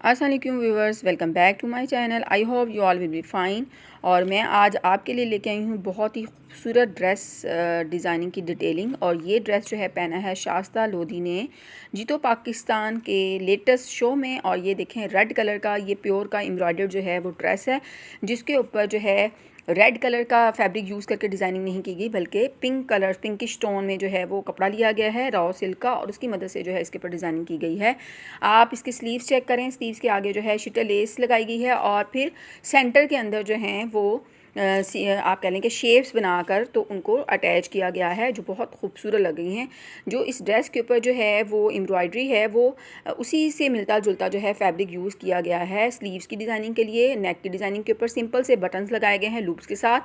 अस्सलाम वालेकुम viewers, welcome back to my channel. I hope you all will be fine. और मैं आज आपके लिए लेके आई हूँ बहुत ही खूबसूरत ड्रेस डिज़ाइनिंग की डिटेलिंग। और ये ड्रेस जो है पहना है शाइस्ता लोधी ने जीतो पाकिस्तान के लेटेस्ट शो में। और ये देखें रेड कलर का ये प्योर का एम्ब्रॉयडर्ड जो है वो ड्रेस है, जिसके ऊपर जो है रेड कलर का फैब्रिक यूज़ करके डिज़ाइनिंग नहीं की गई, बल्कि पिंक कलर पिंकिश टोन में जो है वो कपड़ा लिया गया है रॉ सिल्क का, और उसकी मदद से जो है इसके ऊपर डिज़ाइनिंग की गई है। आप इसके स्लीव्स चेक करें, स्लीव्स के आगे जो है शिटर लेस लगाई गई है, और फिर सेंटर के अंदर जो हैं वो आप कह लें कि शेप्स बनाकर तो उनको अटैच किया गया है, जो बहुत खूबसूरत लग रही हैं। जो इस ड्रेस के ऊपर जो है वो एम्ब्रॉयडरी है वो उसी से मिलता जुलता जो है फैब्रिक यूज़ किया गया है स्लीव्स की डिज़ाइनिंग के लिए। नेक की डिज़ाइनिंग के ऊपर सिंपल से बटन्स लगाए गए हैं लूप्स के साथ,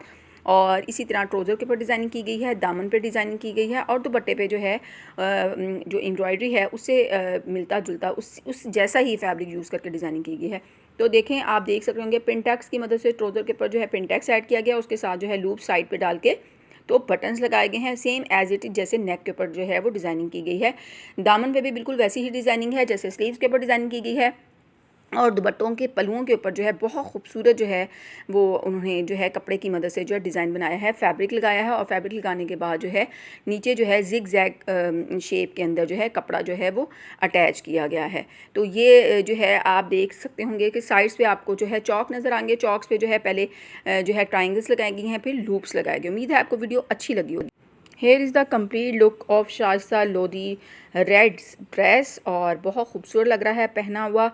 और इसी तरह ट्रोज़र के ऊपर डिज़ाइनिंग की गई है, दामन पे डिज़ाइनिंग की गई है, और दुपट्टे पे जो है जो एम्ब्रॉयडरी है उससे मिलता जुलता उस जैसा ही फैब्रिक यूज़ करके डिज़ाइनिंग की गई है। तो देखें, आप देख सकते होंगे पिनटैक्स की मदद से ट्रोज़र के ऊपर जो है पिनटैक्स ऐड किया गया, उसके साथ जो है लूप साइड पे डाल के तो बटन्स लगाए गए हैं सेम एज इट इज जैसे नेक के ऊपर जो है वो डिज़ाइनिंग की गई है। दामन पे भी बिल्कुल वैसी ही डिज़ाइनिंग है जैसे स्लीव्स के ऊपर डिज़ाइनिंग की गई है। और दुपट्टों के पल्लुओं के ऊपर जो है बहुत खूबसूरत जो है वो उन्होंने जो है कपड़े की मदद से जो है डिज़ाइन बनाया है, फैब्रिक लगाया है, और फैब्रिक लगाने के बाद जो है नीचे जो है जिग जैग शेप के अंदर जो है कपड़ा जो है वो अटैच किया गया है। तो ये जो है आप देख सकते होंगे कि साइड्स पे आपको जो है चौक नज़र आएंगे, चौक्स पे जो है पहले जो है ट्राइंगल्स लगाए गए हैं, फिर लूप्स लगाए गए। उम्मीद है आपको वीडियो अच्छी लगी होगी। Here is the complete look of Shaista Lodhi red dress, और बहुत खूबसूरत लग रहा है पहना हुआ।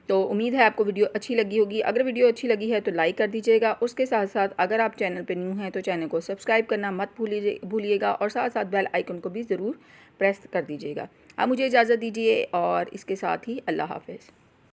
तो उम्मीद है आपको वीडियो अच्छी लगी होगी। अगर वीडियो अच्छी लगी है तो लाइक कर दीजिएगा। उसके साथ साथ अगर आप चैनल पे न्यू हैं तो चैनल को सब्सक्राइब करना मत भूलिएगा, और साथ साथ बेल आइकन को भी ज़रूर प्रेस कर दीजिएगा। अब मुझे इजाज़त दीजिए, और इसके साथ ही अल्लाह हाफ़िज़।